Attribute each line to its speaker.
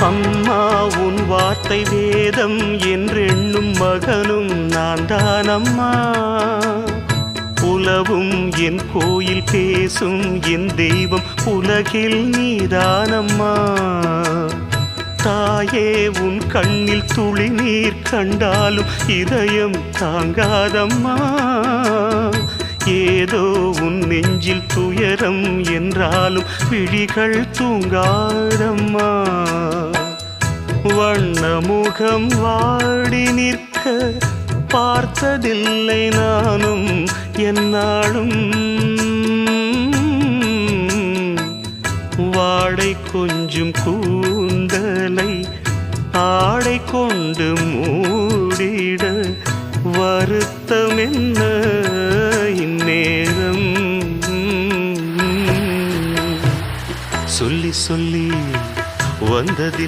Speaker 1: அம்மா உன் வார்த்தை வேதம் என்றெண்ணும் மகனும் நான் தானம்மா. உலவும் என் கோயில் பேசும் என் தெய்வம் உலகில் நீதானம்மா. தாயே உன் கண்ணில் துளி நீர் கண்டாலும் இதயம் தாங்காதம்மா. ஏதோ உன் நெஞ்சில் துயரம் என்றாலும் விழிகள் தூங்காதம்மா. வண்ணமுகம் வாடி நிற்க பார்த்ததில்லை நானும் என்னாலும். வாடை கொஞ்சம் கூந்தலை ஆடை கொண்டு மூடிட வருத்தம் என்ன இந்நேரம். சொல்லி சொல்லி வந்ததில்